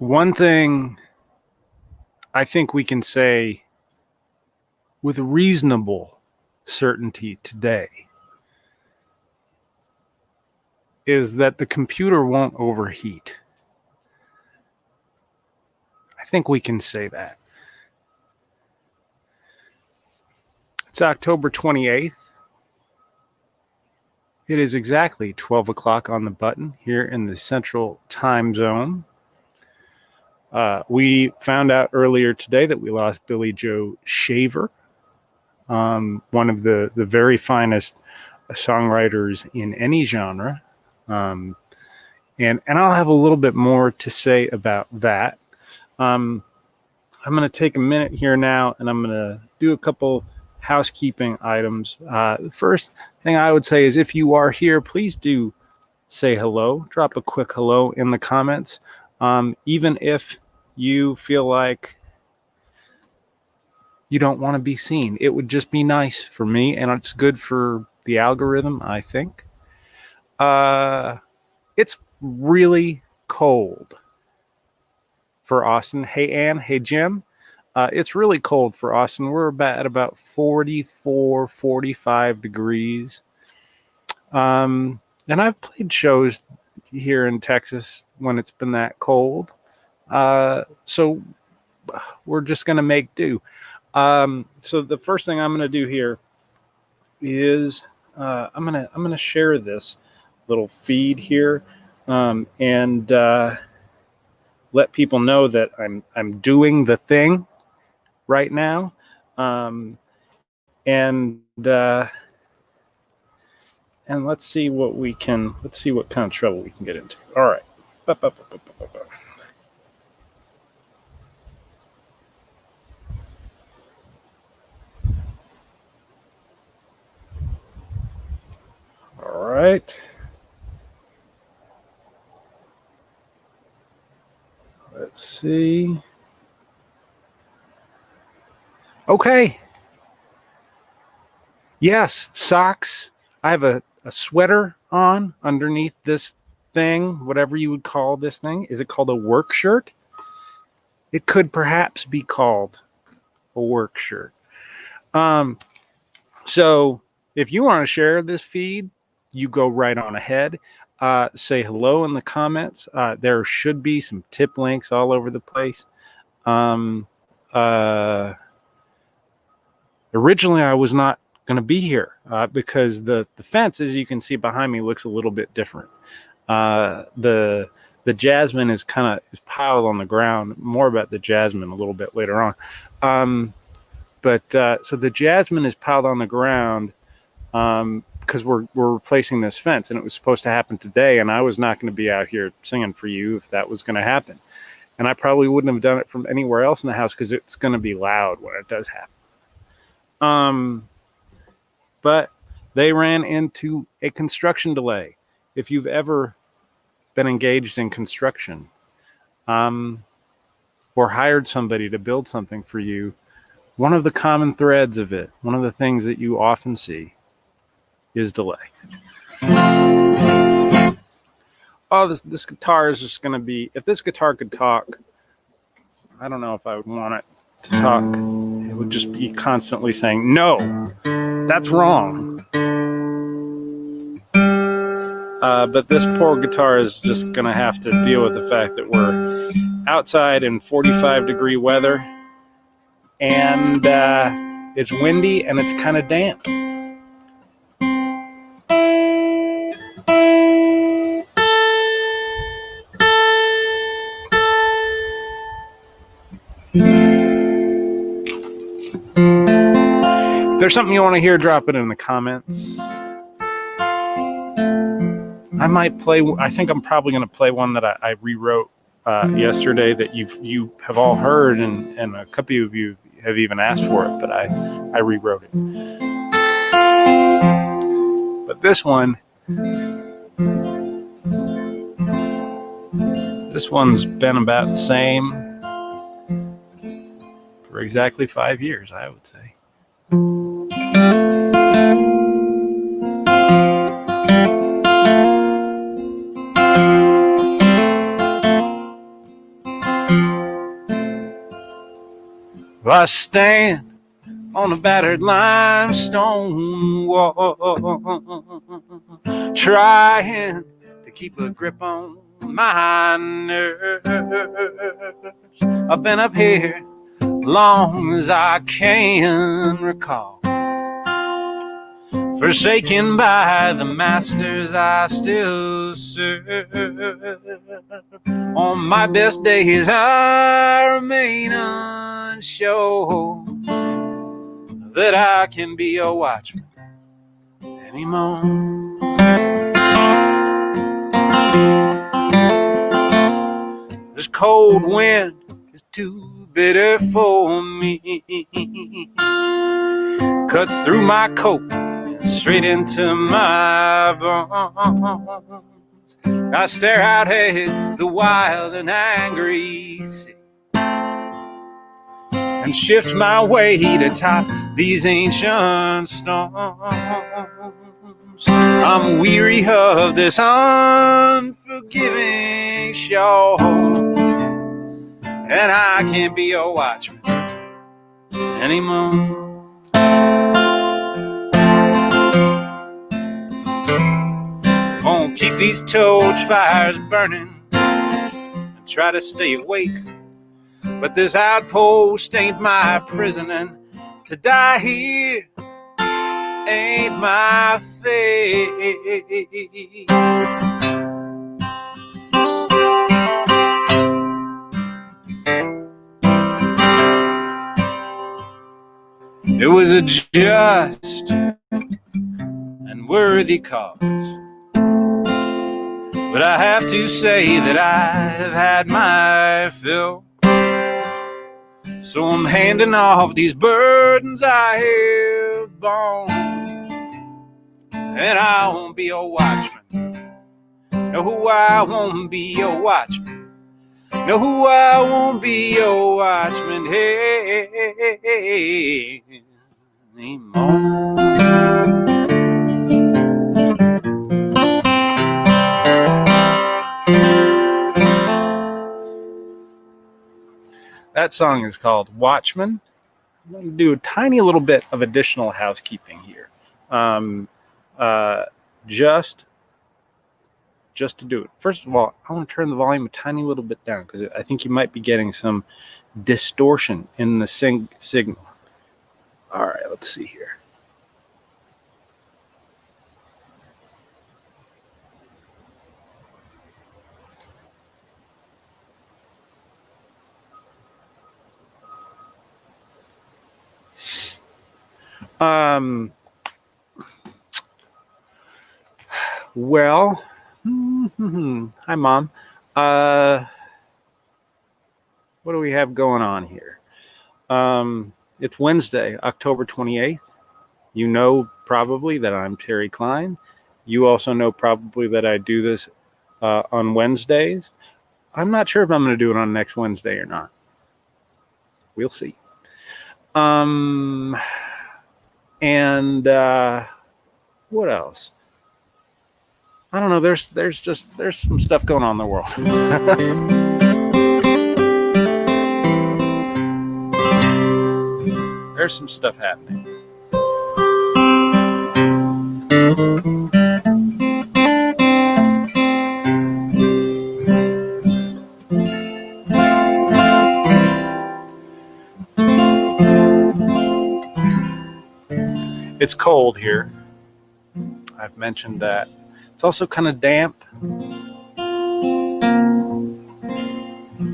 One thing I think we can say with reasonable certainty today is that the computer won't overheat. I think we can say that. It's October 28th. It is exactly 12 o'clock on the button here in the Central Time Zone. We found out earlier today that we lost Billy Joe Shaver, one of the very finest songwriters in any genre. And I'll have a little bit more to say about that. I'm going to take a minute here now, and I'm going to do a couple housekeeping items. The first thing I would say is if you are here, please do say hello. Drop a quick hello in the comments. Even if you feel like you don't want to be seen, it would just be nice for me, and it's good for the algorithm, I think. It's really cold for Austin. Hey, Ann. Hey, Jim. It's really cold for Austin. We're at about 44, 45 degrees. And I've played shows here in Texas when it's been that cold. So we're just going to make do. So the first thing I'm going to do here is I'm going to share this little feed here and let people know that I'm doing the thing right now, and let's see what kind of trouble we can get into. All right. All right. Let's see. Okay. Yes, socks. I have a sweater on underneath this thing, whatever you would call this thing. Is it called a work shirt? It could perhaps be called a work shirt. So if you want to share this feed, you go right on ahead. Say hello in the comments. There should be some tip links all over the place. Originally, I was not going to be here because the fence, as you can see behind me, looks a little bit different. The jasmine is piled on the ground. More about the jasmine a little bit later on. So the jasmine is piled on the ground because we're replacing this fence, and it was supposed to happen today, and I was not going to be out here singing for you if that was going to happen. And I probably wouldn't have done it from anywhere else in the house because it's going to be loud when it does happen. But they ran into a construction delay. If you've ever been engaged in construction, or hired somebody to build something for you, one of the common threads of it, one of the things that you often see is delay. Oh, this guitar is just going to be, if this guitar could talk, I don't know if I would want it to talk. It would just be constantly saying, no, that's wrong. But this poor guitar is just going to have to deal with the fact that we're outside in 45-degree weather, and it's windy and it's kind of damp. If there's something you want to hear, drop it in the comments. I think I'm probably going to play one that I rewrote yesterday that you have all heard, and a couple of you have even asked for it, but I rewrote it. But this one's been about the same for exactly 5 years, I would say. Well, I stand on a battered limestone wall, trying to keep a grip on my nerves. I've been up here long as I can recall, forsaken by the masters I still serve. On my best days I remain unsure that I can be a watchman anymore. This cold wind is too bitter for me, cuts through my coat straight into my bones. I stare out at the wild and angry sea and shift my way to top these ancient storms. I'm weary of this unforgiving shore, and I can't be a watchman anymore. Won't keep these torch fires burning and try to stay awake, but this outpost ain't my prison, and to die here ain't my fate. It was a just and worthy cause, but I have to say that I have had my fill. So I'm handing off these burdens I have borne, and I won't be a watchman. No, I won't be a watchman. No, I won't be a watchman anymore. That song is called Watchman. I'm going to do a tiny little bit of additional housekeeping here. Just to do it. First of all, I want to turn the volume a tiny little bit down because I think you might be getting some distortion in the signal. All right, let's see here. Well, hi, Mom. What do we have going on here? It's Wednesday, October 28th. You know probably that I'm Terry Klein. You also know probably that I do this on Wednesdays. I'm not sure if I'm going to do it on next Wednesday or not. We'll see. And what else? I don't know. There's some stuff going on in the world. There's some stuff happening. It's cold here. I've mentioned that. It's also kind of damp.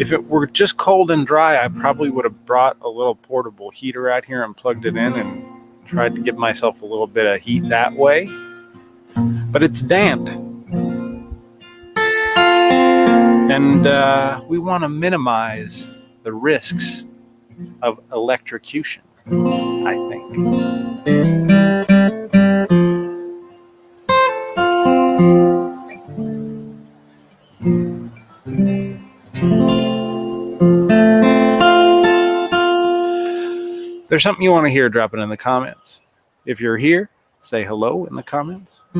If it were just cold and dry, I probably would have brought a little portable heater out here and plugged it in and tried to give myself a little bit of heat that way. But it's damp. And we want to minimize the risks of electrocution, I think. If there's something you want to hear, drop it in the comments. If you're here, say hello in the comments. I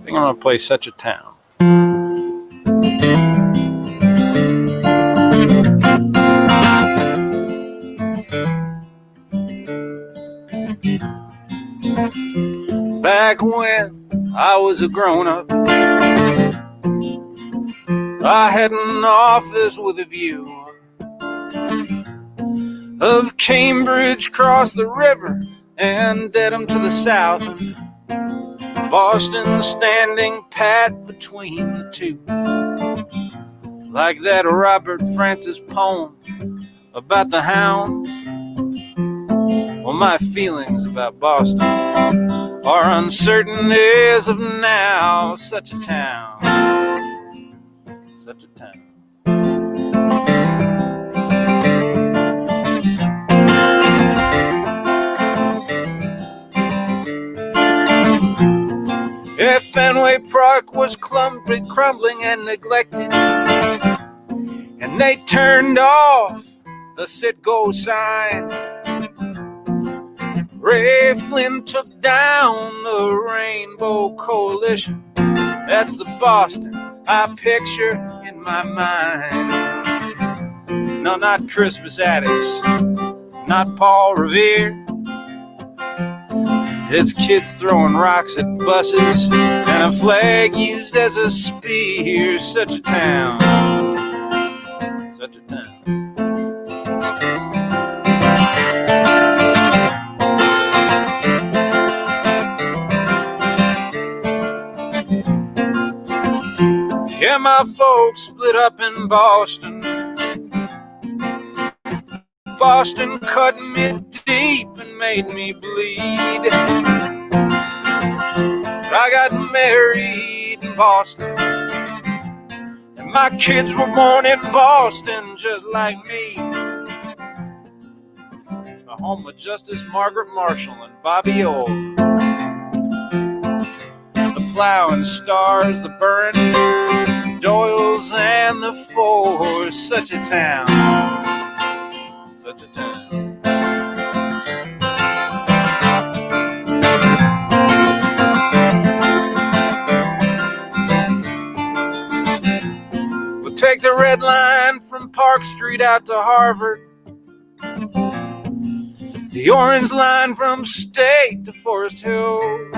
think I'm going to play Such a Town. Back when I was a grown-up, I had an office with a view of Cambridge across the river and Dedham to the south, Boston standing pat between the two. Like that Robert Francis poem about the hound. Well, my feelings about Boston are uncertain as of now. Such a town. Such a town. If Fenway Park was crumbling and neglected, and they turned off the sit-go sign, Ray Flynn took down the Rainbow Coalition. That's the Boston I picture in my mind. No, not Christmas addicts, not Paul Revere. It's kids throwing rocks at buses and a flag used as a spear. Such a town. Such a town. Yeah, my folks split up in Boston. Boston cut me deep and made me bleed. I got married in Boston, and my kids were born in Boston just like me. The home of Justice Margaret Marshall and Bobby Old. The plow and stars, the burn, Doyles and the Fours. Such a town. Such a town. We'll take the red line from Park Street out to Harvard, the orange line from State to Forest Hills.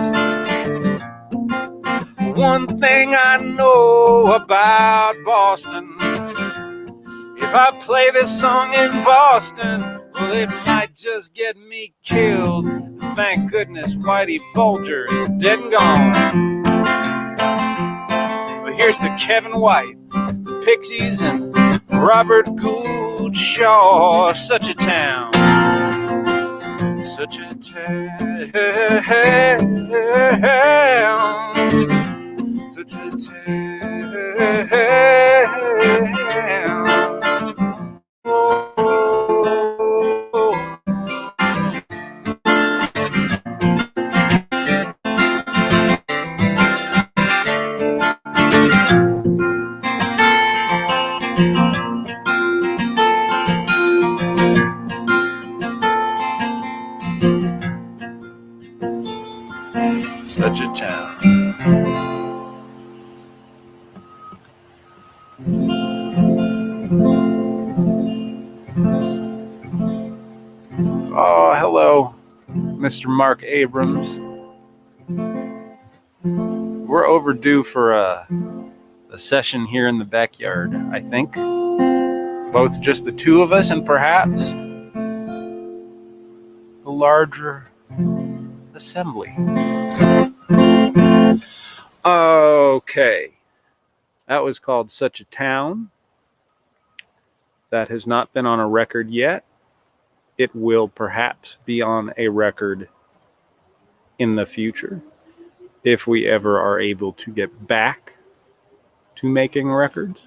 One thing I know about Boston, if I play this song in Boston, well, it might just get me killed. Thank goodness Whitey Bulger is dead and gone. But here's to Kevin White, the Pixies, and Robert Gould Shaw. Such a town. Such a town. Such a town. Such a town. Oh, hello, Mr. Mark Abrams. We're overdue for a session here in the backyard, I think. Both just the two of us and perhaps the larger assembly. Okay. That was called Such a Town. That has not been on a record yet. It will perhaps be on a record in the future if we ever are able to get back to making records.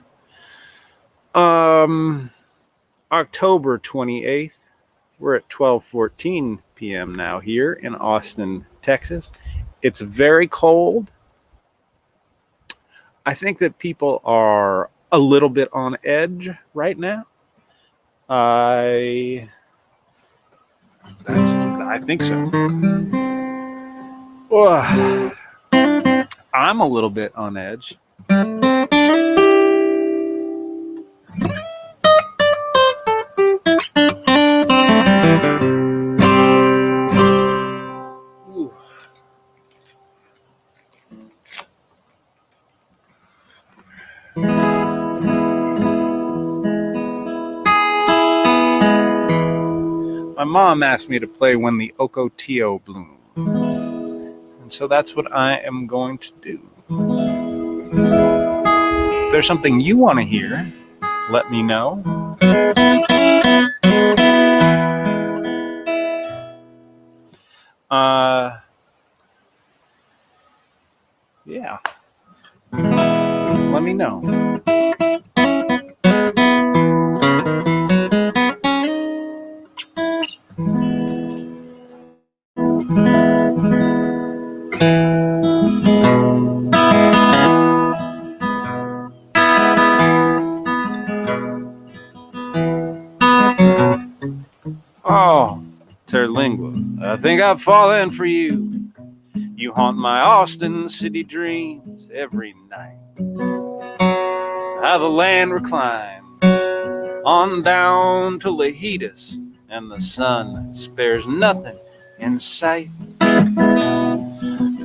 October 28th, we're at 12:14 p.m. now here in Austin, Texas. It's very cold. I think that people are a little bit on edge right now. I think so. I'm a little bit on edge. mom asked me to play When the Ocotillo Bloom. And so that's what I am going to do. If there's something you want to hear, let me know. Yeah. Let me know. Oh, Terlingua, I think I've fallen for you. You haunt my Austin City dreams every night. How the land reclines on down to Lajitas, and the sun spares nothing in sight.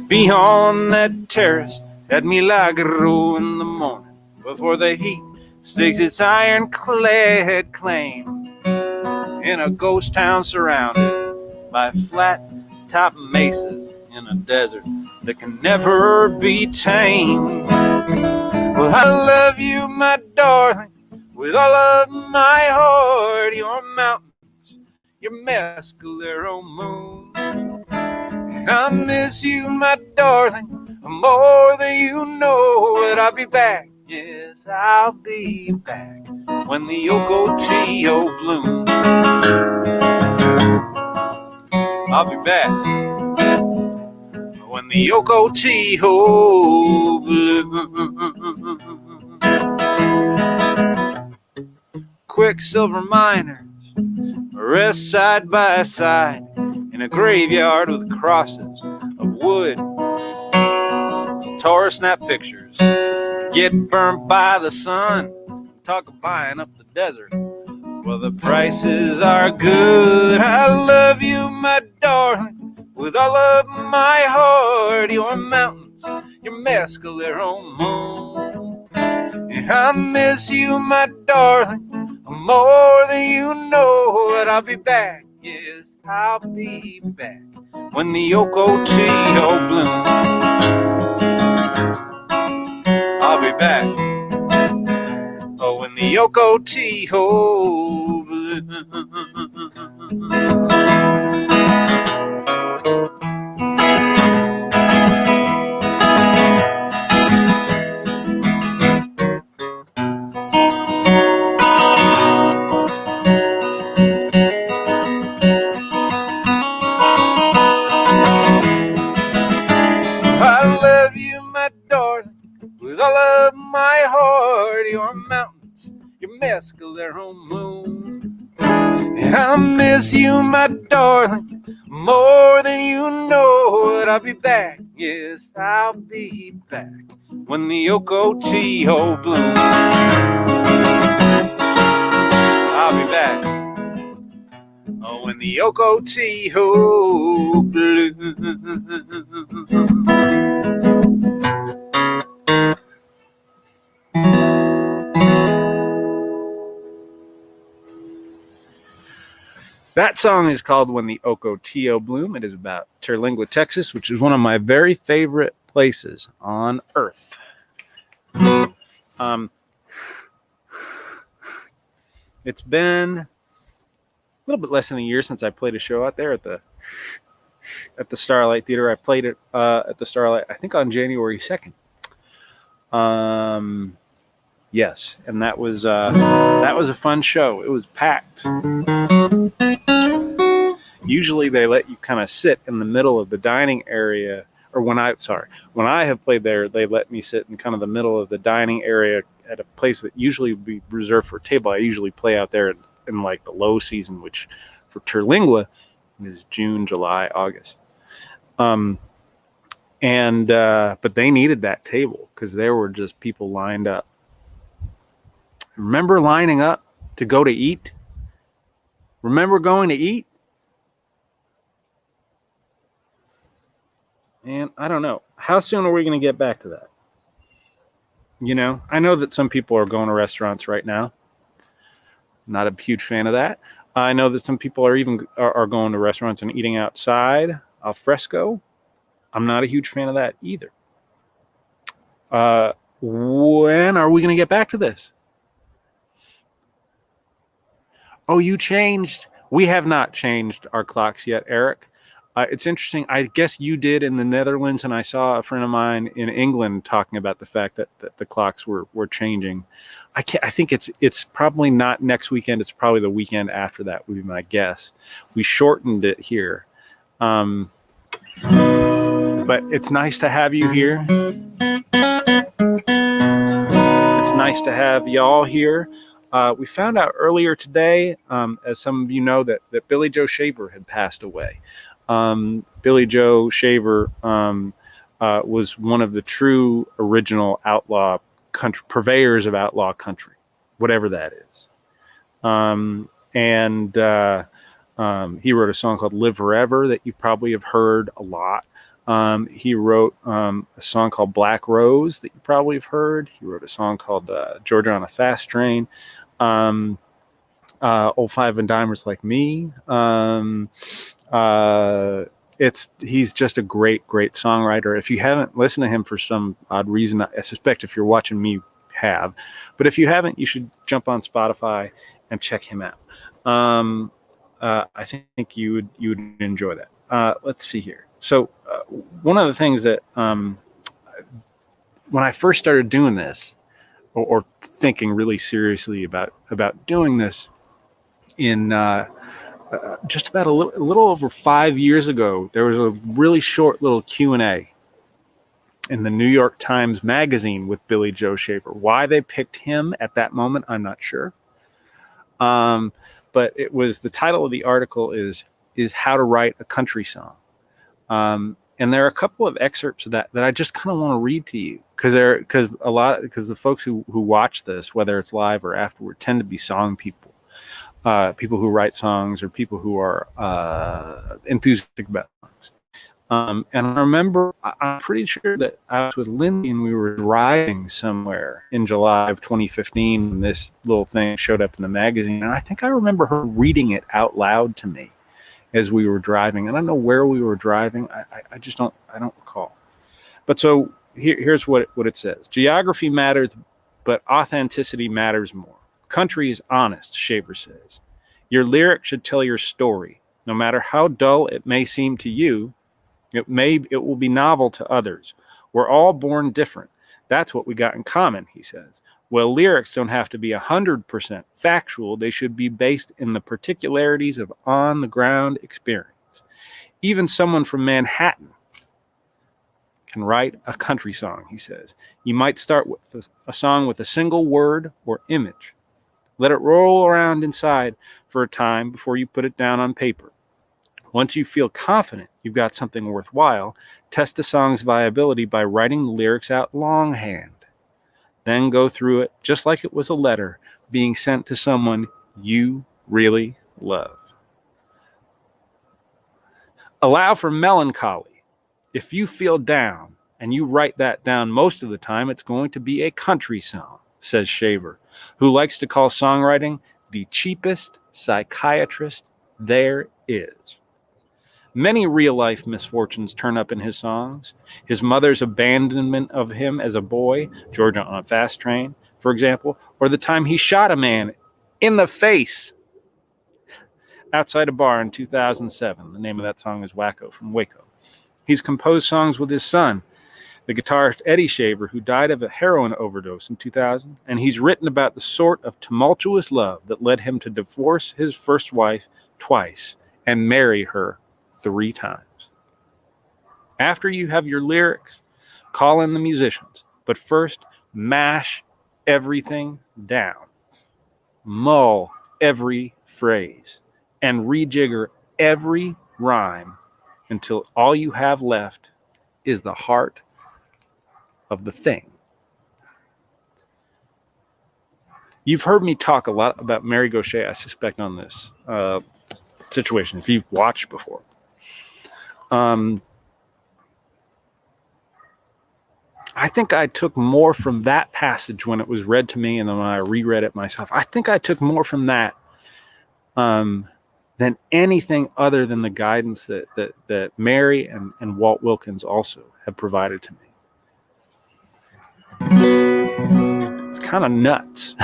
Be on that terrace at Milagro in the morning before the heat stakes its iron-clad claim in a ghost town surrounded by flat-top mesas in a desert that can never be tamed. Well, I love you, my darling, with all of my heart. Your mountains, your Mescalero moon. And I miss you, my darling, more than you know. But I'll be back, yes, I'll be back when the Ocotillo blooms. I'll be back when the Ocotillo blooms. Quicksilver miners rest side by side in a graveyard with crosses of wood. Taurus snap pictures get burnt by the sun. Talk of buying up the desert. Well, the prices are good. I love you, my darling, with all of my heart. Your mountains, your Mescalero moon. And I miss you, my darling, more than you know. But I'll be back, yes, I'll be back when the Ocotillo blooms. I'll be back, oh, when the Ocotillo blooms. With all of my heart, your mountains, your Mescalero moon. And I miss you, my darling, more than you know. But I'll be back, yes, I'll be back when the Ocotillo blooms. I'll be back, oh, when the Ocotillo blooms. That song is called When the Ocotillo Bloom. It is about Terlingua, Texas, which is one of my very favorite places on earth. It's been a little bit less than a year since I played a show out there at the Starlight Theater. I played it at the Starlight, I think, on January 2nd. Yes, and that was a fun show. It was packed. Usually they let you kind of sit in the middle of the dining area, or when I have played there, they let me sit in kind of the middle of the dining area at a place that usually would be reserved for a table. I usually play out there in like the low season, which for Terlingua is June, July, August. But they needed that table because there were just people lined up. Remember lining up to go to eat? Remember going to eat? And I don't know. How soon are we going to get back to that? You know, I know that some people are going to restaurants right now. Not a huge fan of that. I know that some people are going to restaurants and eating outside al fresco. I'm not a huge fan of that either. When are we going to get back to this? Oh, you changed. We have not changed our clocks yet, Eric. It's interesting. I guess you did in the Netherlands, and I saw a friend of mine in England talking about the fact that the clocks were changing. I think it's probably not next weekend. It's probably the weekend after that would be my guess. We shortened it here, but it's nice to have you here. It's nice to have y'all here. We found out earlier today, as some of you know, that Billy Joe Shaver had passed away. Billy Joe Shaver was one of the true original outlaw country purveyors of outlaw country, whatever that is. He wrote a song called "Live Forever" that you probably have heard a lot. He wrote a song called "Black Rose" that you probably have heard. He wrote a song called "Georgia on a Fast Train." Old Five and Dimers Like Me. He's just a great songwriter. If you haven't listened to him for some odd reason, I suspect if you're watching me, you have. But if you haven't, you should jump on Spotify and check him out. I think you would enjoy that. Let's see here. So one of the things that when I first started doing this, or thinking really seriously about doing this, in just about a little over 5 years ago, there was a really short little Q&A in the New York Times Magazine with Billy Joe Shaver. Why they picked him at that moment, I'm not sure. But it was, the title of the article is How to Write a Country Song. And there are a couple of excerpts of that I just kind of want to read to you, because the folks who watch this, whether it's live or afterward, tend to be song people. People who write songs, or people who are enthusiastic about songs. And I remember, I'm pretty sure that I was with Lindsay and we were driving somewhere in July of 2015 when this little thing showed up in the magazine. And I think I remember her reading it out loud to me as we were driving. And I don't know where we were driving. I don't recall. But so here's what it says. Geography matters, but authenticity matters more. Country is honest, Shaver says. Your lyric should tell your story. No matter how dull it may seem to you, it will be novel to others. We're all born different. That's what we got in common, he says. Well, lyrics don't have to be 100% factual. They should be based in the particularities of on-the-ground experience. Even someone from Manhattan can write a country song, he says. You might start with a song with a single word or image. Let it roll around inside for a time before you put it down on paper. Once you feel confident you've got something worthwhile, test the song's viability by writing the lyrics out longhand. Then go through it just like it was a letter being sent to someone you really love. Allow for melancholy. If you feel down and you write that down most of the time, it's going to be a country song, says Shaver, who likes to call songwriting the cheapest psychiatrist there is. Many real-life misfortunes turn up in his songs. His mother's abandonment of him as a boy, Georgia on a Fast Train, for example, or the time he shot a man in the face outside a bar in 2007. The name of that song is Wacko from Waco. He's composed songs with his son, the guitarist Eddie Shaver, who died of a heroin overdose in 2000, and he's written about the sort of tumultuous love that led him to divorce his first wife twice and marry her 3 times. After you have your lyrics, call in the musicians, but first mash everything down. Mull every phrase and rejigger every rhyme until all you have left is the heart of the thing. You've heard me talk a lot about Mary Gauthier, I suspect, on this situation, if you've watched before. I think I took more from that passage when it was read to me, and then when I reread it myself, I think I took more from that than anything other than the guidance that Mary and Walt Wilkins also have provided to me. It's kind of nuts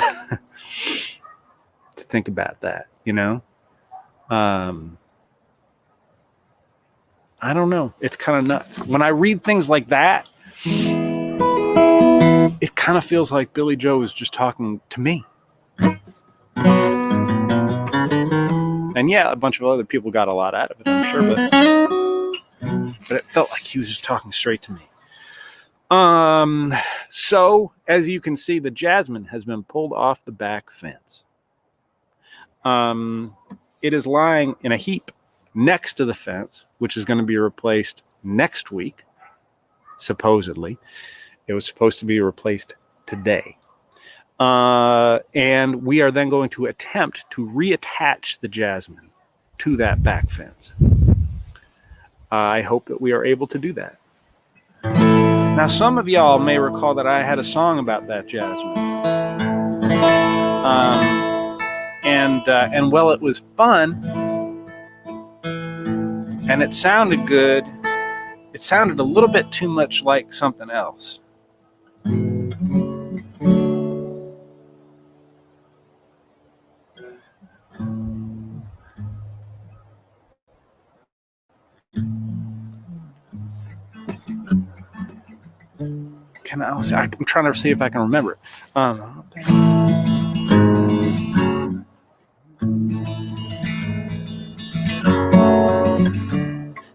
to think about that, you know? I don't know. It's kind of nuts. When I read things like that, it kind of feels like Billy Joe is just talking to me. And yeah, a bunch of other people got a lot out of it, I'm sure, but it felt like he was just talking straight to me. So as you can see, the jasmine has been pulled off the back fence. It is lying in a heap next to the fence, which is going to be replaced next week, supposedly. It was supposed to be replaced today. And we are then going to attempt to reattach the jasmine to that back fence. I hope that we are able to do that. Now, some of y'all may recall that I had a song about that jasmine. And well, it was fun, and it sounded good. It sounded a little bit too much like something else. I'm trying to see if I can remember it.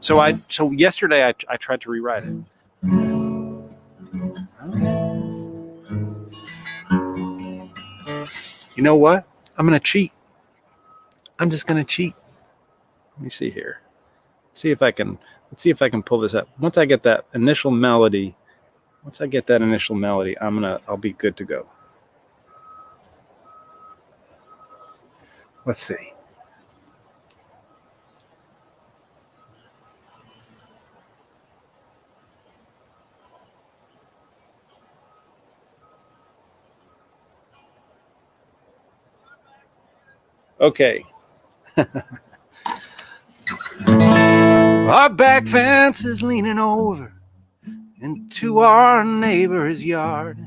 So yesterday I tried to rewrite it. You know what? I'm gonna cheat. I'm just gonna cheat. Let me see here. Let's see if I can pull this up. Once I get that initial melody, I'll be good to go. Let's see. Okay. Our back fence is leaning over into our neighbor's yard.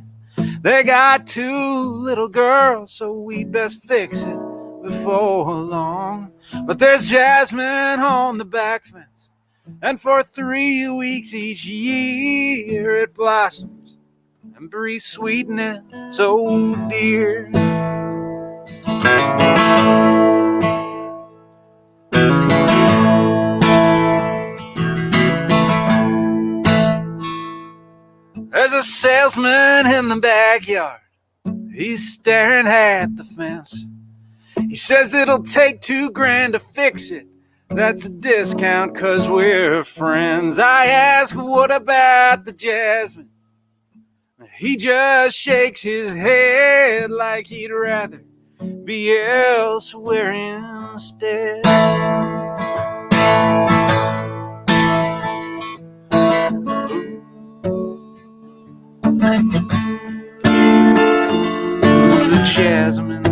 They got 2 little girls, so we best fix it before long. But there's jasmine on the back fence, and for 3 weeks each year it blossoms and breathes sweetness so dear. There's a salesman in the backyard. He's staring at the fence. He says it'll take $2,000 to fix it. That's a discount 'cause we're friends. I ask, what about the jasmine? He just shakes his head like he'd rather be elsewhere instead. The jasmine.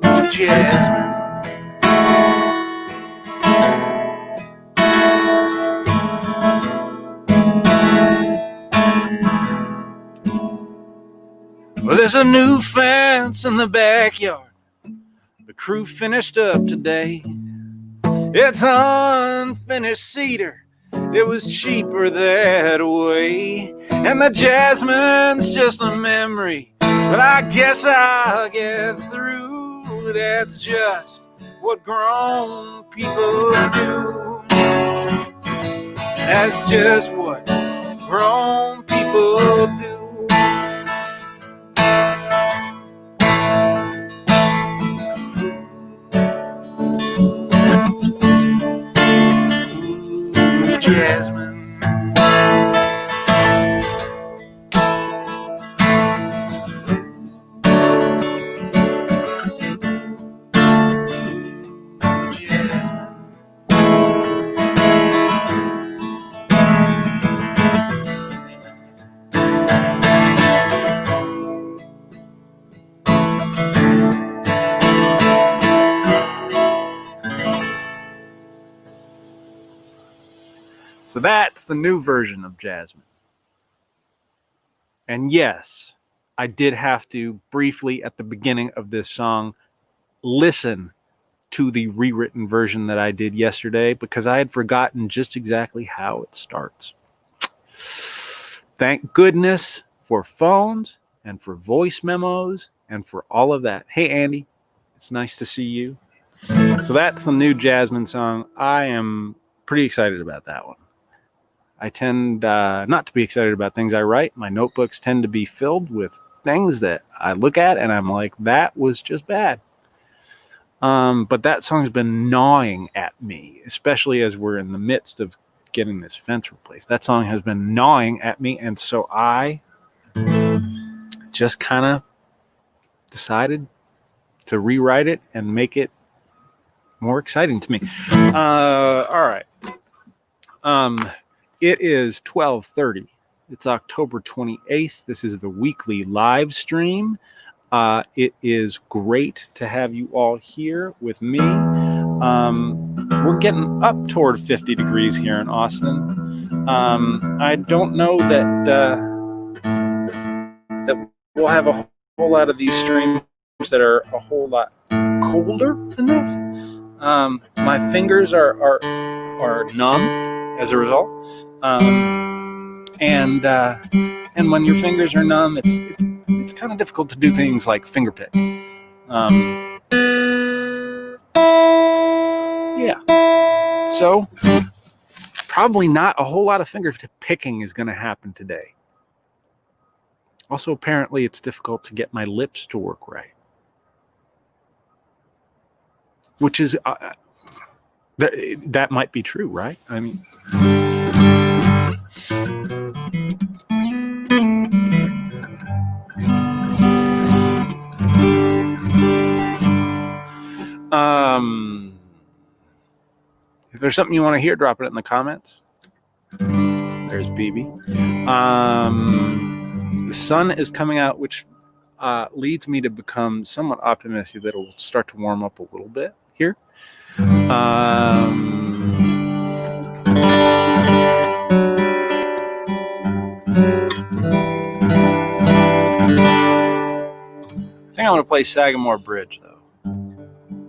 The jasmine. Well, there's a new fence in the backyard. The crew finished up today. It's unfinished cedar. It was cheaper that way. And the jasmine's just a memory, but I guess I'll get through. That's just what grown people do. That's just what grown people do. Jasmine. Jasmine. So that's the new version of Jasmine. And yes, I did have to briefly at the beginning of this song listen to the rewritten version that I did yesterday because I had forgotten just exactly how it starts. Thank goodness for phones and for voice memos and for all of that. Hey, Andy, it's nice to see you. So that's the new Jasmine song. I am pretty excited about that one. I tend not to be excited about things I write. My notebooks tend to be filled with things that I look at and I'm like, that was just bad. But that song's been gnawing at me, especially as we're in the midst of getting this fence replaced. That song has been gnawing at me, and so I just kind of decided to rewrite it and make it more exciting to me. All right. It is 12:30. It's October 28th. This is the weekly live stream. It is great to have you all here with me. We're getting up toward 50 degrees here in Austin. I don't know that we'll have a whole lot of these streams that are a whole lot colder than this. My fingers are numb as a result. And when your fingers are numb, it's kind of difficult to do things like finger pick. Yeah. So probably not a whole lot of finger picking is going to happen today. Also, apparently, it's difficult to get my lips to work right, which is that might be true, right? I mean. If there's something you want to hear, drop it in the comments. There's BB. The sun is coming out, which leads me to become somewhat optimistic that it will start to warm up a little bit here. I think I'm going to play Sagamore Bridge, though.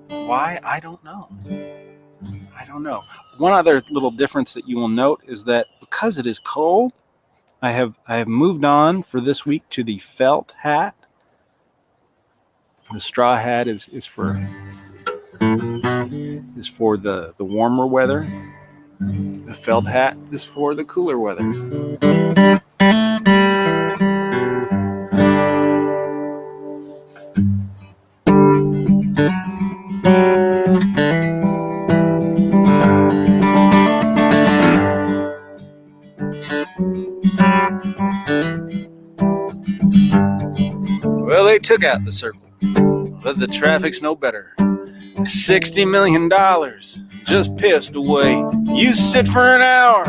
Why? I don't know. One other little difference that you will note is that because it is cold, I have moved on for this week to the felt hat. The straw hat is for the warmer weather. The felt hat is for the cooler weather. Well, they took out the circle, but the traffic's no better. $60 million just pissed away. You sit for an hour,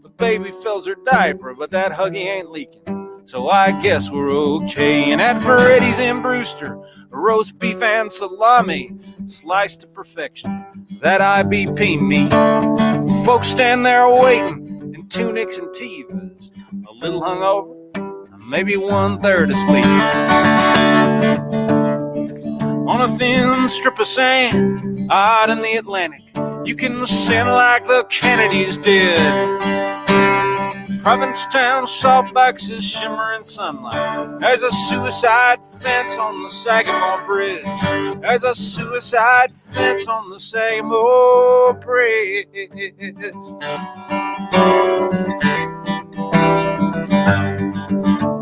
the baby fills her diaper, but that Huggy ain't leaking. So I guess we're okay. And at Ferretti's in Brewster, roast beef and salami, sliced to perfection. That IBP meat. Folks stand there waiting in tunics and tivas, a little hungover, maybe 1/3 asleep. On a thin strip of sand out in the Atlantic, you can sin like the Kennedys did. Provincetown saltbacks is shimmering sunlight. There's a suicide fence on the Sagamore Bridge. There's a suicide fence on the Sagamore Bridge.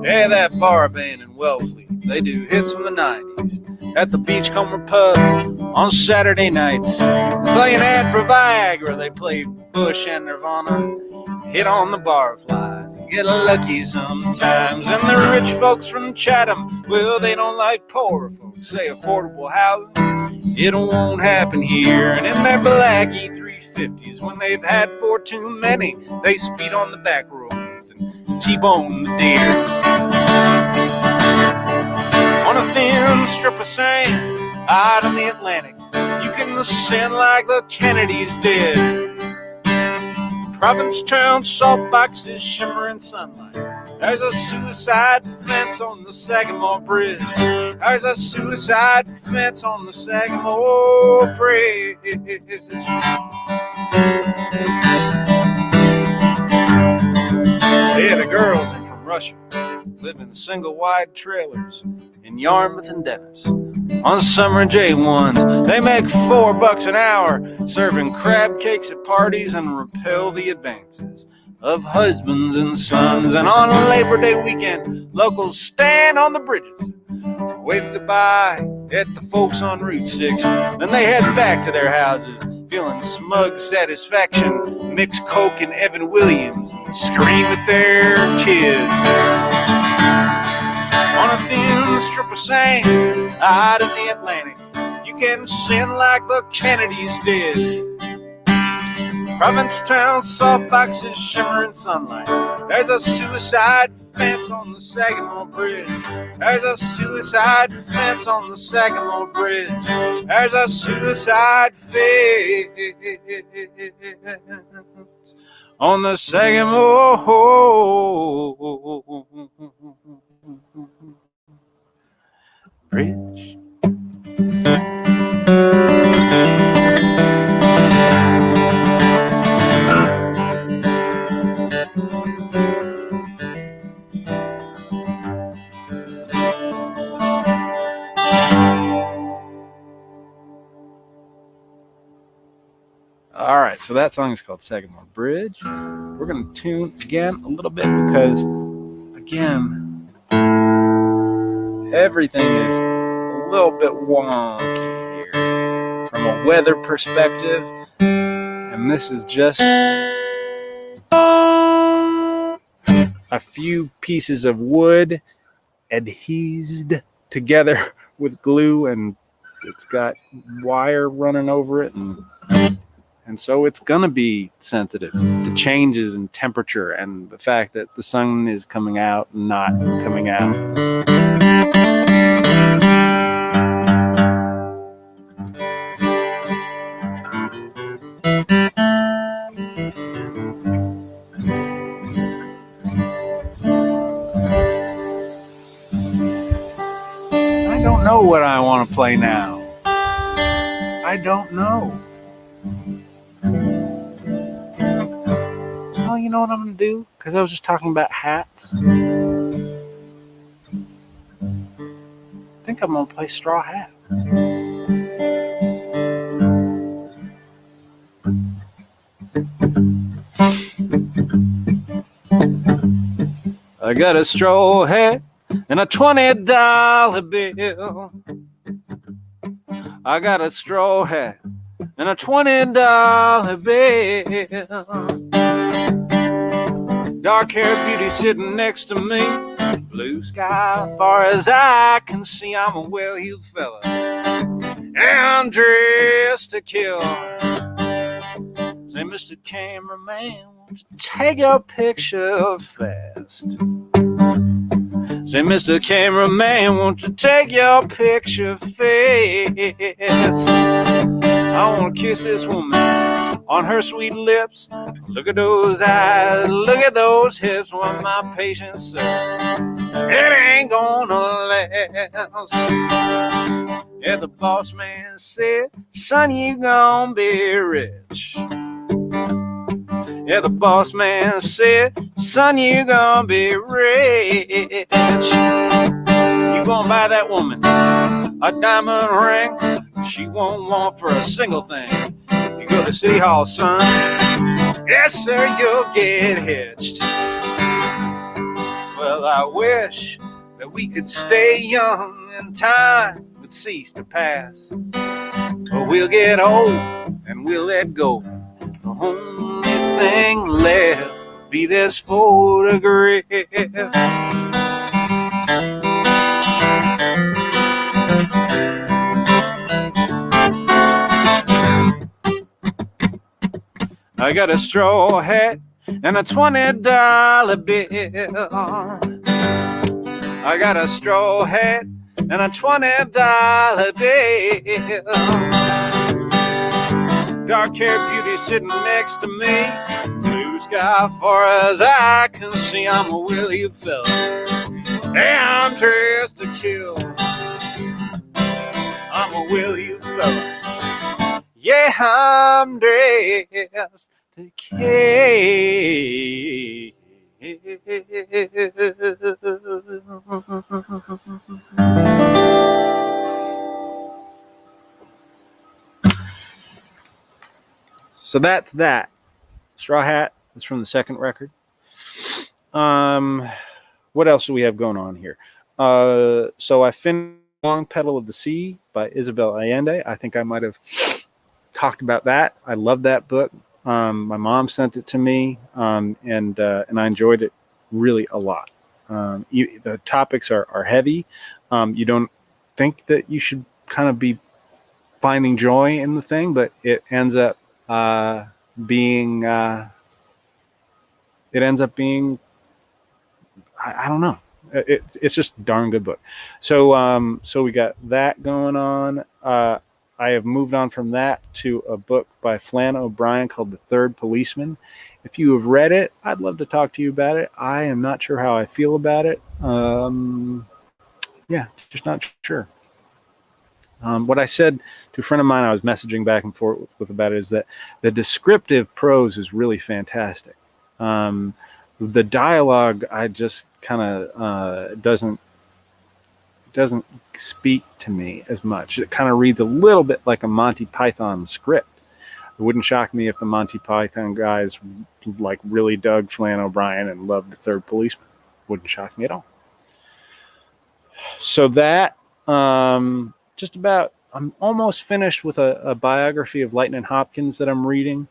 Hey, that bar band in Wellesley, they do hits from the 90s. At the Beachcomber Pub on Saturday nights. It's like an ad for Viagra. They play Bush and Nirvana. Hit on the barflies. Get lucky sometimes. And the rich folks from Chatham, well, they don't like poor folks. Say affordable housing, it won't happen here. And in their black E350s, when they've had for too many, they speed on the back roads and T-bone the deer. On a thin strip of sand out in the Atlantic, you can sin like the Kennedys did. Provincetown salt boxes shimmer in sunlight. There's a suicide fence on the Sagamore Bridge. There's a suicide fence on the Sagamore Bridge. Yeah, the girls in from Russia live in single wide trailers in Yarmouth and Dennis. On summer J1s, they make $4 an hour, serving crab cakes at parties and repel the advances of husbands and sons. And on a Labor Day weekend, locals stand on the bridges, wave goodbye at the folks on Route 6. Then they head back to their houses, feeling smug satisfaction, mix Coke and Evan Williams, and scream at their kids. On a thin strip of sand out in the Atlantic, you can sin like the Kennedys did. Provincetown salt boxes shimmer in sunlight. There's a suicide fence on the Sagamore Bridge. There's a suicide fence on the Sagamore Bridge. There's a suicide fence on the Sagamore Bridge. All right, so that song is called Sagamore Bridge. We're going to tune again a little bit because, again, everything is a little bit wonky here from a weather perspective. And this is just a few pieces of wood adhesed together with glue, and it's got wire running over it, and so it's going to be sensitive to changes in temperature and the fact that the sun is coming out and not coming out. I don't know what I want to play now. I don't know. Oh, you know what I'm going to do? Because I was just talking about hats. I think I'm going to play Straw Hat. I got a straw hat and a $20 bill. I got a straw hat and a $20 bill. Dark-haired beauty sitting next to me. Blue sky, far as I can see. I'm a well-heeled fella, and I'm dressed to kill. Say, Mr. Cameraman, won't you take your picture fast? Say, Mr. Cameraman, won't you take your picture fast? I want to kiss this woman on her sweet lips. Look at those eyes, look at those hips. What my patience, sir, it ain't gonna last. Yeah, the boss man said, son, you gonna be rich. Yeah, the boss man said, son, you gonna be rich. You gonna buy that woman a diamond ring she won't want for a single thing. You go to City Hall, son. Yes, sir, you'll get hitched. Well, I wish that we could stay young and time would cease to pass. But we'll get old and we'll let go. The only thing left will be this photograph. I got a straw hat and a $20 bill. I got a straw hat and a $20 bill. Dark-haired beauty sitting next to me. Blue blue sky far as I can see. I'm a willy fella. Hey, I'm dressed to kill. I'm a willy fella. Yeah, I'm dressed to kill. So that's that. Straw Hat is from the second record. What else do we have going on here? So I finished Long Petal of the Sea by Isabel Allende. I think I might have talked about that. I love that book. My mom sent it to me, and I enjoyed it really a lot. The topics are heavy. You don't think that you should kind of be finding joy in the thing, but it ends up being. It ends up being. I don't know. It's just a darn good book. So we got that going on. I have moved on from that to a book by Flann O'Brien called The Third Policeman. If you have read it, I'd love to talk to you about it. I am not sure how I feel about it. Yeah, just not sure. What I said to a friend of mine I was messaging back and forth with about it is that the descriptive prose is really fantastic. The dialogue, I just kind of doesn't speak to me as much. It kind of reads a little bit like a Monty Python script. It wouldn't shock me if the Monty Python guys like really dug Flann O'Brien and loved The Third Policeman. Wouldn't shock me at all. So that just about. I'm almost finished with a biography of Lightnin' Hopkins that I'm reading.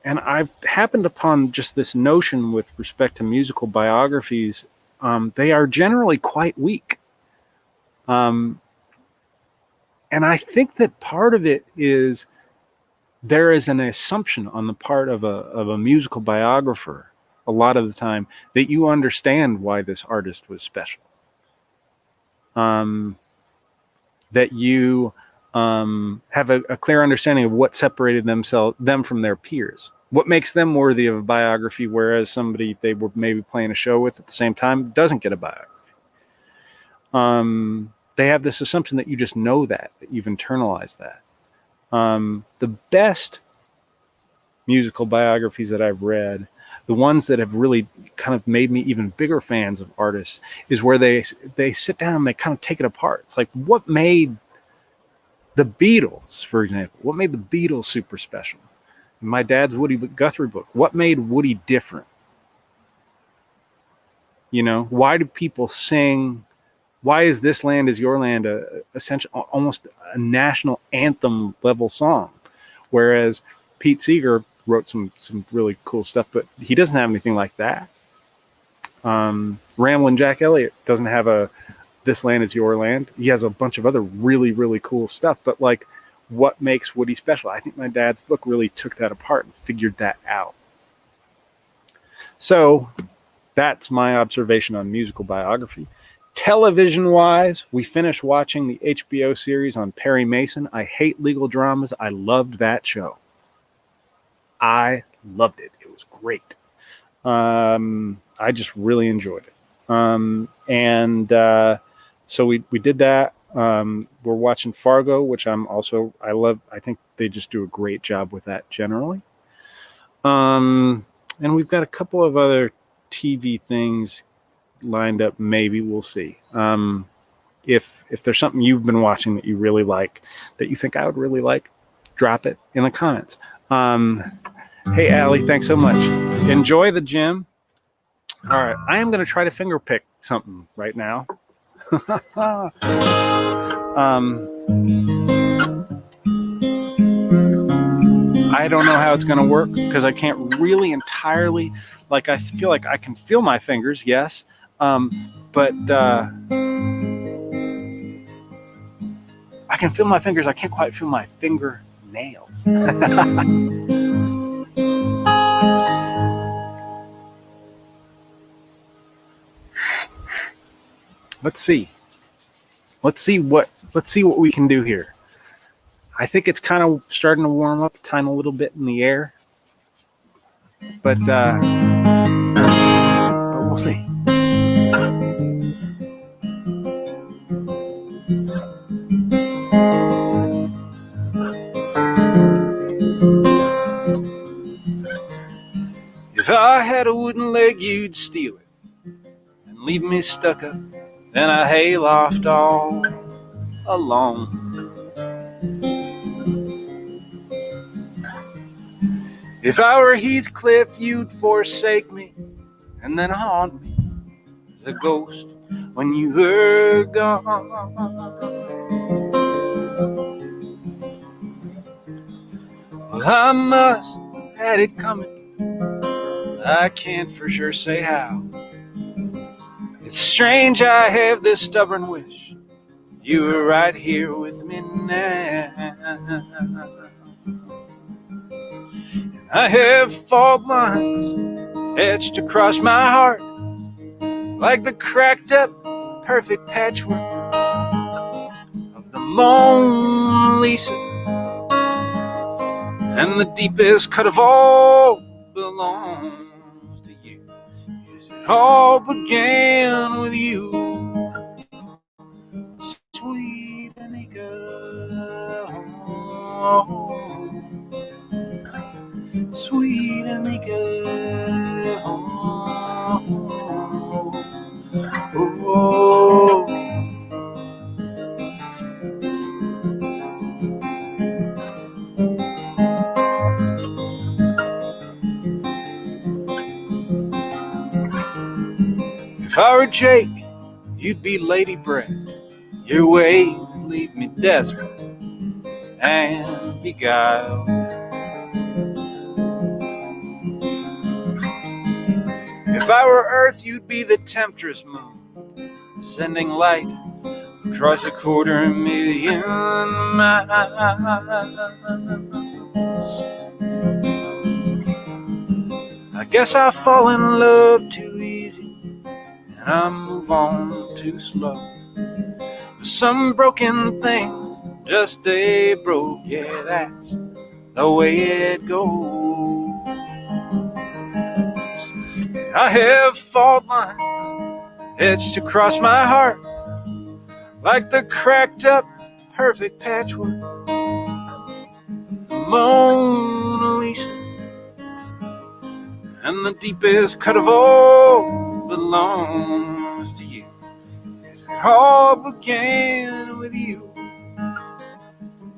And I've happened upon just this notion with respect to musical biographies. They are generally quite weak. And I think that part of it is there is an assumption on the part of a musical biographer a lot of the time that you understand why this artist was special. That you have a clear understanding of what separated them from their peers. What makes them worthy of a biography, whereas somebody they were maybe playing a show with at the same time doesn't get a biography. They have this assumption that you just know that you've internalized that. The best musical biographies that I've read, the ones that have really kind of made me even bigger fans of artists, is where they sit down and they kind of take it apart. It's like, what made the Beatles, for example, what made the Beatles super special? In my dad's Woody Guthrie book, what made Woody different? You know, why do people sing? Why is This Land Is Your Land almost a national anthem level song? Whereas Pete Seeger wrote some really cool stuff, but he doesn't have anything like that. Ramblin' Jack Elliott doesn't have a This Land Is Your Land. He has a bunch of other really, really cool stuff, but like, what makes Woody special? I think my dad's book really took that apart and figured that out. So that's my observation on musical biography. Television-wise, we finished watching the HBO series on Perry Mason. I hate legal dramas. I loved that show. I loved it. It was great. I just really enjoyed it. So we did that. We're watching Fargo, which I love. I think they just do a great job with that generally. And we've got a couple of other TV things lined up. Maybe we'll see. If there's something you've been watching that you really like, that you think I would really like, drop it in the comments. Hey, Allie, thanks so much. Enjoy the gym. All right, I am going to try to finger pick something right now. I don't know how it's going to work because I can't really entirely, like, I feel like I can feel my fingers, yes, but I can feel my fingers. I can't quite feel my fingernails. Let's see what we can do here. I think it's kind of starting to warm up, a tiny little bit in the air. But we'll see. If I had a wooden leg, you'd steal it and leave me stuck up in a hayloft all alone. If I were Heathcliff, you'd forsake me and then haunt me as a ghost when you were gone. Well, I must have had it coming. I can't for sure say how. It's strange I have this stubborn wish you were right here with me now. I have fault lines etched across my heart like the cracked up perfect patchwork of the Mona Lisa. And the deepest cut of all belongs to you. Yes, it all began with you, sweet Anika. Oh, sweet Anika. Oh. If I were Jake, you'd be Lady Bread. Your ways would leave me desperate and beguiled. If I were Earth, you'd be the temptress moon, sending light across 250,000 miles. I guess I fall in love too easy, and I move on too slow. But some broken things just stay broke, yeah, that's the way it goes. I have fault lines etched across my heart like the cracked up perfect patchwork of the Mona Lisa. And the deepest cut of all belongs to you. Yes, it all began with you,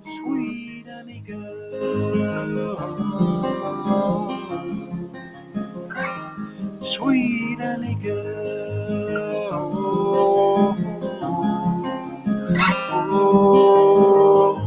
sweet Anika. Sweet Anika. Oh, oh, oh.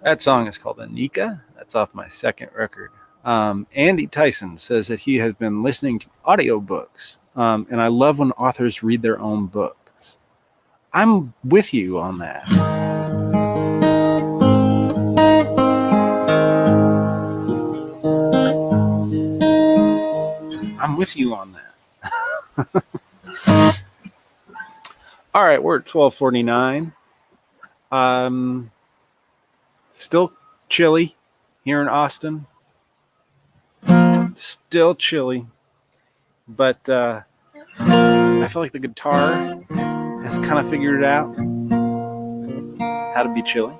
That song is called Anika. That's off my second record. Andy Tyson says that he has been listening to audiobooks, and I love when authors read their own books. I'm with you on that. I'm with you on that. All right, we're at 12:49. Still chilly here in Austin. Still chilly, but I feel like the guitar has kind of figured it out how to be chilly.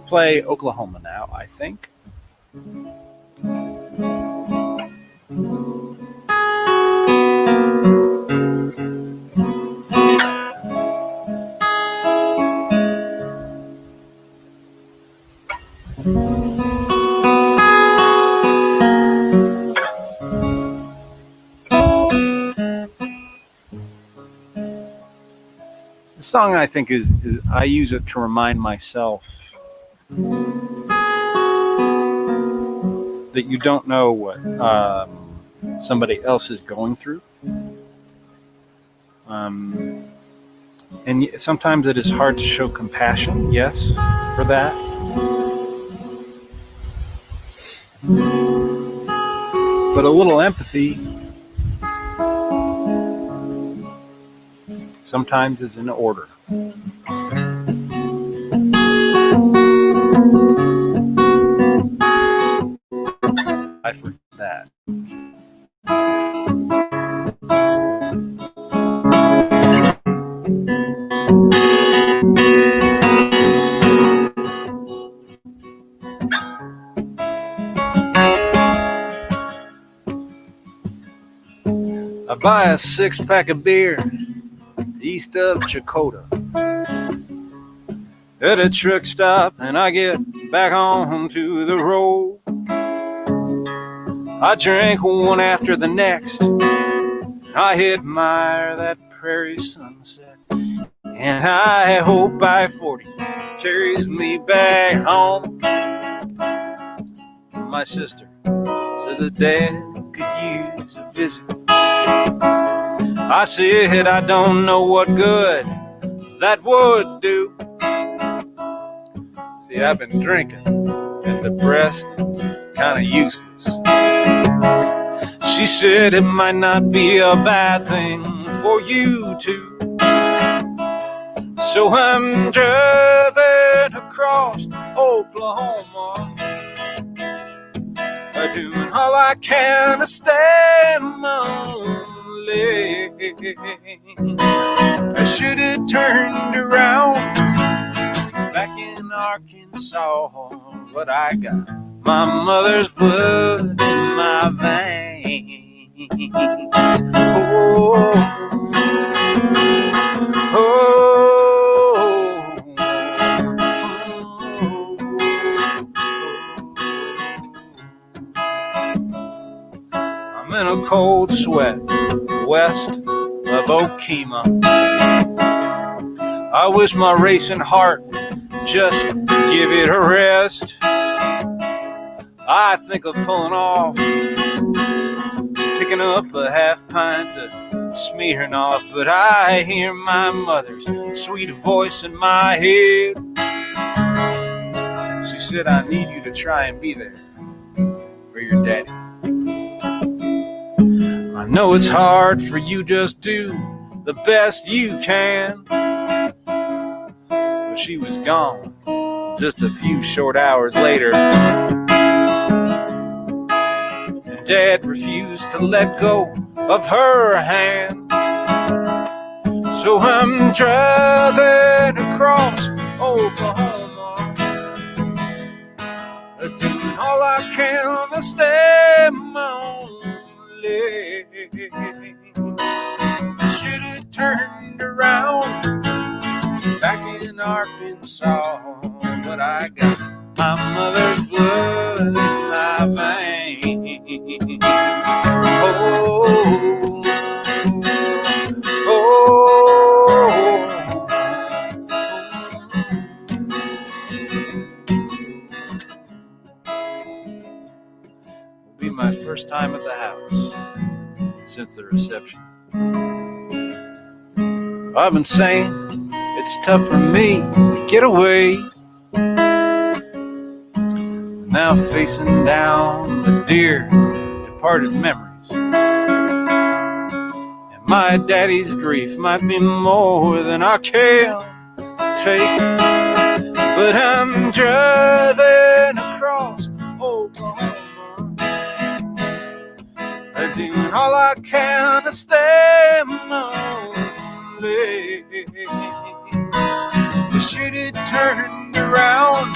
Play Oklahoma now, I think. The song, I think, is I use it to remind myself that you don't know what somebody else is going through. And sometimes it is hard to show compassion, yes, for that. But a little empathy sometimes is in order. I forget that. I buy a 6-pack of beer east of Chakota at a truck stop, and I get back onto the road. I drink one after the next. I admire that prairie sunset, and I hope I-40 carries me back home. My sister said that Dad could use a visit. I said I don't know what good that would do. See, I've been drinking and depressed and kind of useless. She said it might not be a bad thing for you too. So I'm driving across Oklahoma, doing all I can to stay lonely. I should have turned around back in Arkansas, but I got my mother's blood in my veins. Oh, oh, I'm in a cold sweat west of Okema. I wish my racing heart just give it a rest. I think of pulling off, picking up a half pint of Smirnoff, but I hear my mother's sweet voice in my head. She said, I need you to try and be there for your daddy. I know it's hard for you, just do the best you can. But she was gone just a few short hours later. Dad refused to let go of her hand. So I'm driving across Oklahoma, doing all I can to stay lonely. Should have turned around back in Arkansas, but I got my mother's blood in my veins. Oh, oh, it'll be my first time at the house since the reception. I've been saying it's tough for me to get away. Now facing down the dear departed memories, and my daddy's grief might be more than I can take. But I'm driving across Oklahoma, doing all I can to stay lonely. I should have turned around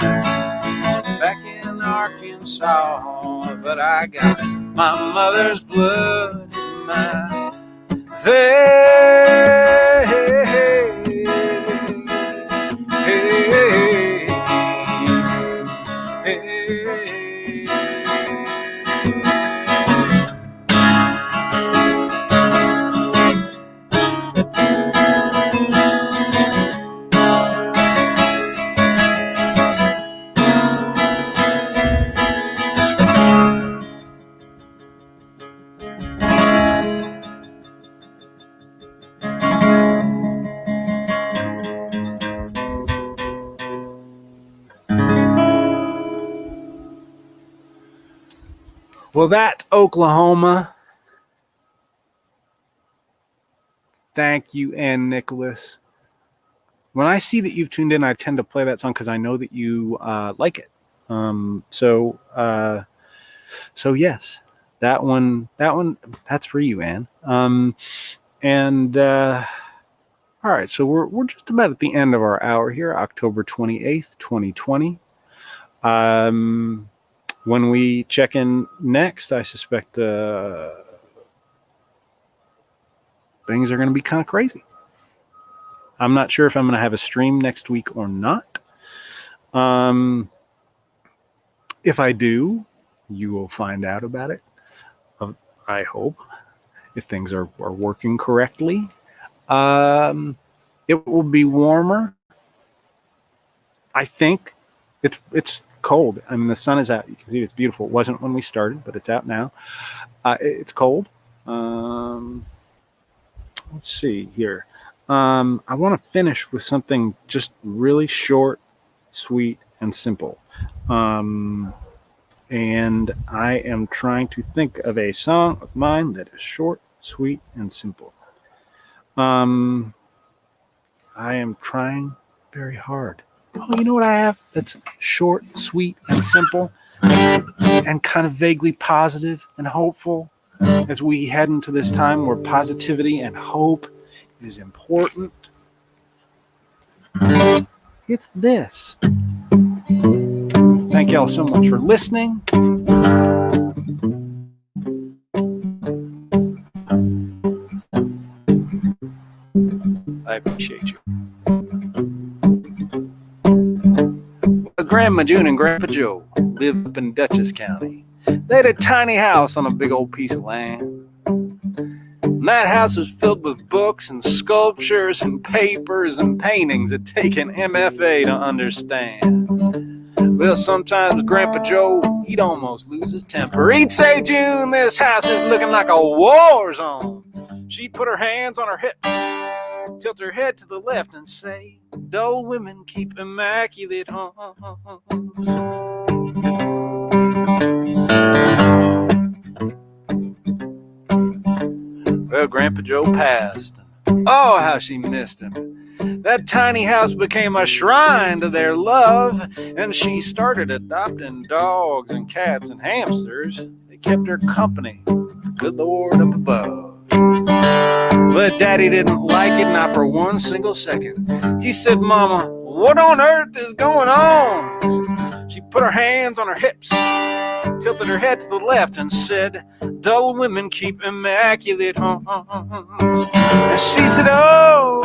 back in Arkansas, but I got my mother's blood in my veins. Well, that's Oklahoma. Thank you, Ann Nicholas. When I see that you've tuned in, I tend to play that song because I know that you like it. So yes, that one, that's for you, Ann. And all right, so we're just about at the end of our hour here, October 28th, 2020. When we check in next, I suspect things are going to be kind of crazy. I'm not sure if I'm going to have a stream next week or not. If I do, you will find out about it. I hope, if things are working correctly. It will be warmer. I think it's cold. I mean, the sun is out. You can see it's beautiful. It wasn't when we started, but it's out now. It's cold. Let's see here. I want to finish with something just really short, sweet, and simple. And I am trying to think of a song of mine that is short, sweet, and simple. I am trying very hard. Oh, you know what I have that's short, sweet, and simple, and kind of vaguely positive and hopeful as we head into this time where positivity and hope is important. It's this. Thank y'all so much for listening. I appreciate you. Grandma June and Grandpa Joe lived up in Dutchess County. They had a tiny house on a big old piece of land. And that house was filled with books and sculptures and papers and paintings that take an MFA to understand. Well, sometimes Grandpa Joe, he'd almost lose his temper. He'd say, June, this house is looking like a war zone. She'd put her hands on her hips, tilt her head to the left and say, dull women keep immaculate homes. Well, Grandpa Joe passed. Oh, how she missed him. That tiny house became a shrine to their love, and she started adopting dogs and cats and hamsters. They kept her company, the good Lord up above. But Daddy didn't like it, not for one single second. He said, Mama, what on earth is going on? She put her hands on her hips, tilted her head to the left and said, dull women keep immaculate homes. And she said, oh,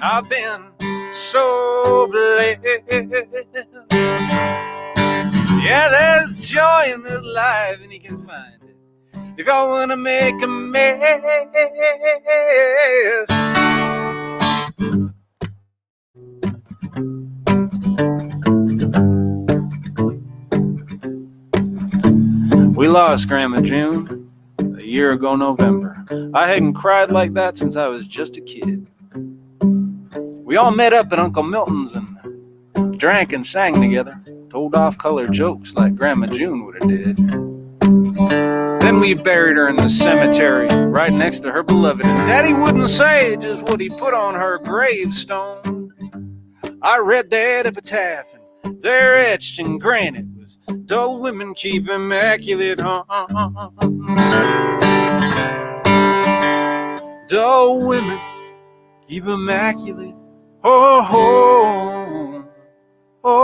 I've been so blessed. Yeah, there's joy in this life and you can find it if y'all want to make a mess. We lost Grandma June a year ago November. I hadn't cried like that since I was just a kid. We all met up at Uncle Milton's and drank and sang together, told off-color jokes like Grandma June would have did. Then we buried her in the cemetery right next to her beloved, and Daddy wouldn't say just what he put on her gravestone. I read that epitaph, and there etched in granite was, dull women keep immaculate homes. Dull women keep immaculate. Oh, oh, oh,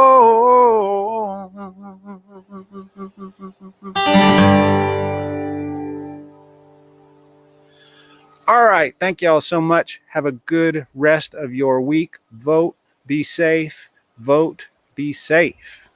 all right. Thank y'all so much. Have a good rest of your week. Vote, be safe. Vote, be safe.